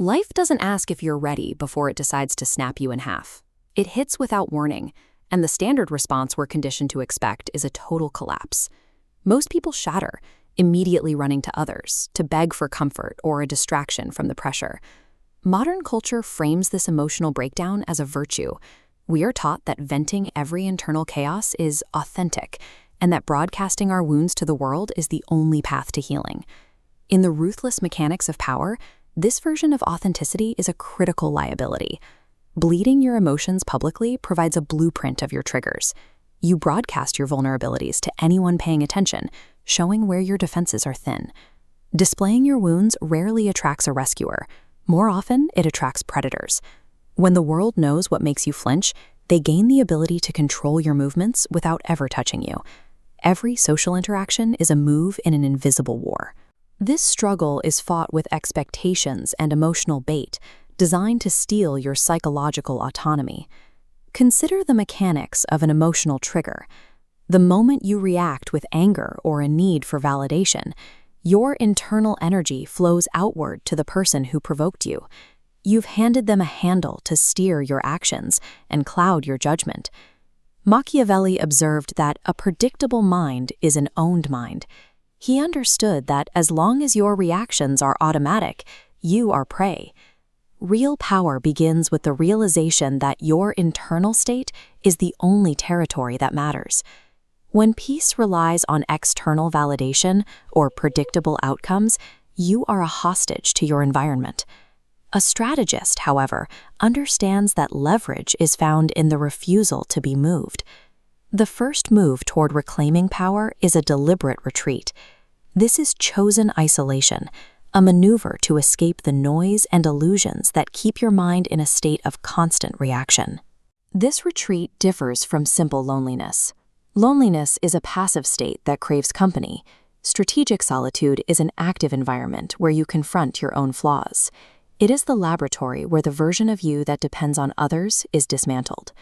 Life doesn't ask if you're ready before it decides to snap you in half. It hits without warning, and the standard response we're conditioned to expect is a total collapse. Most people shatter, immediately running to others to beg for comfort or a distraction from the pressure. Modern culture frames this emotional breakdown as a virtue. We are taught that venting every internal chaos is authentic, and that broadcasting our wounds to the world is the only path to healing. In the ruthless mechanics of power, this version of authenticity is a critical liability. Bleeding your emotions publicly provides a blueprint of your triggers. You broadcast your vulnerabilities to anyone paying attention, showing where your defenses are thin. Displaying your wounds rarely attracts a rescuer. More often, it attracts predators. When the world knows what makes you flinch, they gain the ability to control your movements without ever touching you. Every social interaction is a move in an invisible war. This struggle is fought with expectations and emotional bait, designed to steal your psychological autonomy. Consider the mechanics of an emotional trigger. The moment you react with anger or a need for validation, your internal energy flows outward to the person who provoked you. You've handed them a handle to steer your actions and cloud your judgment. Machiavelli observed that a predictable mind is an owned mind. He understood that as long as your reactions are automatic, you are prey. Real power begins with the realization that your internal state is the only territory that matters. When peace relies on external validation or predictable outcomes, you are a hostage to your environment. A strategist, however, understands that leverage is found in the refusal to be moved. The first move toward reclaiming power is a deliberate retreat. This is chosen isolation, a maneuver to escape the noise and illusions that keep your mind in a state of constant reaction. This retreat differs from simple loneliness. Loneliness is a passive state that craves company. Strategic solitude is an active environment where you confront your own flaws. It is the laboratory where the version of you that depends on others is dismantled.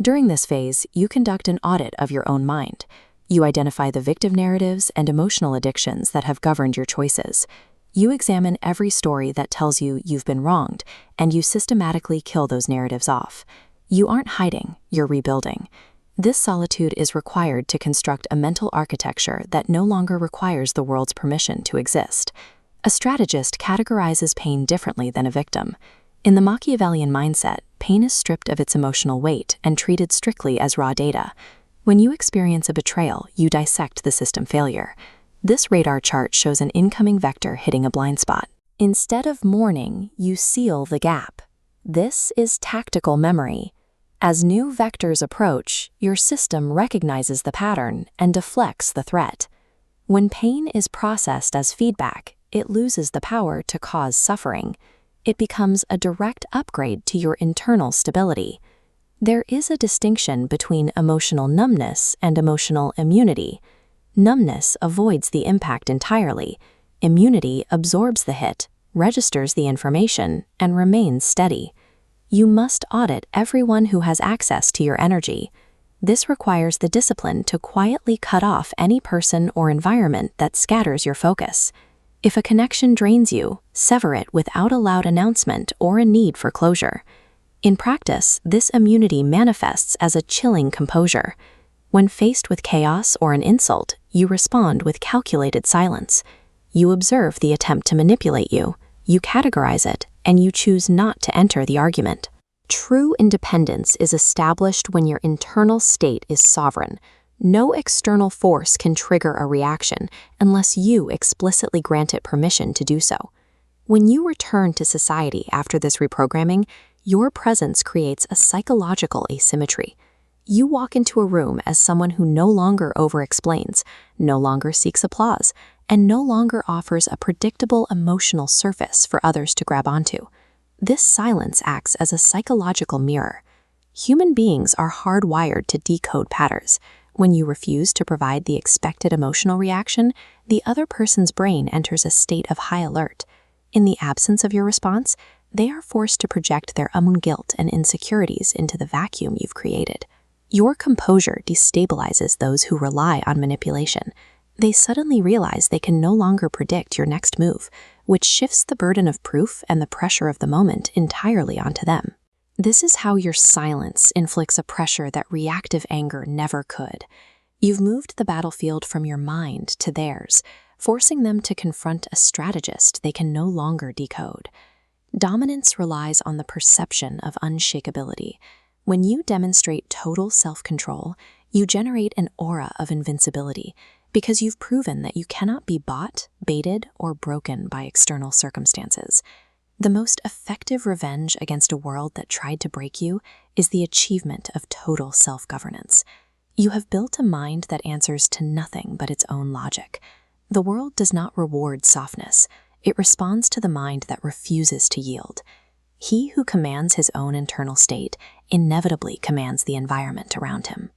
During this phase, you conduct an audit of your own mind. You identify the victim narratives and emotional addictions that have governed your choices. You examine every story that tells you you've been wronged, and you systematically kill those narratives off. You aren't hiding, you're rebuilding. This solitude is required to construct a mental architecture that no longer requires the world's permission to exist. A strategist categorizes pain differently than a victim. In the Machiavellian mindset, pain is stripped of its emotional weight and treated strictly as raw data. When you experience a betrayal, you dissect the system failure. This radar chart shows an incoming vector hitting a blind spot. Instead of mourning, you seal the gap. This is tactical memory. As new vectors approach, your system recognizes the pattern and deflects the threat. When pain is processed as feedback, it loses the power to cause suffering. It becomes a direct upgrade to your internal stability. There is a distinction between emotional numbness and emotional immunity. Numbness avoids the impact entirely. Immunity absorbs the hit, registers the information, and remains steady. You must audit everyone who has access to your energy. This requires the discipline to quietly cut off any person or environment that scatters your focus. If a connection drains you, sever it without a loud announcement or a need for closure. In practice, this immunity manifests as a chilling composure. When faced with chaos or an insult, you respond with calculated silence. You observe the attempt to manipulate you, you categorize it, and you choose not to enter the argument. True independence is established when your internal state is sovereign. No external force can trigger a reaction unless you explicitly grant it permission to do so. When you return to society after this reprogramming, your presence creates a psychological asymmetry. You walk into a room as someone who no longer over-explains, no longer seeks applause, and no longer offers a predictable emotional surface for others to grab onto. This silence acts as a psychological mirror. Human beings are hardwired to decode patterns. When you refuse to provide the expected emotional reaction, the other person's brain enters a state of high alert. In the absence of your response, they are forced to project their own guilt and insecurities into the vacuum you've created. Your composure destabilizes those who rely on manipulation. They suddenly realize they can no longer predict your next move, which shifts the burden of proof and the pressure of the moment entirely onto them. This is how your silence inflicts a pressure that reactive anger never could. You've moved the battlefield from your mind to theirs, forcing them to confront a strategist they can no longer decode. Dominance relies on the perception of unshakability. When you demonstrate total self-control, you generate an aura of invincibility because you've proven that you cannot be bought, baited, or broken by external circumstances. The most effective revenge against a world that tried to break you is the achievement of total self-governance. You have built a mind that answers to nothing but its own logic. The world does not reward softness. It responds to the mind that refuses to yield. He who commands his own internal state inevitably commands the environment around him.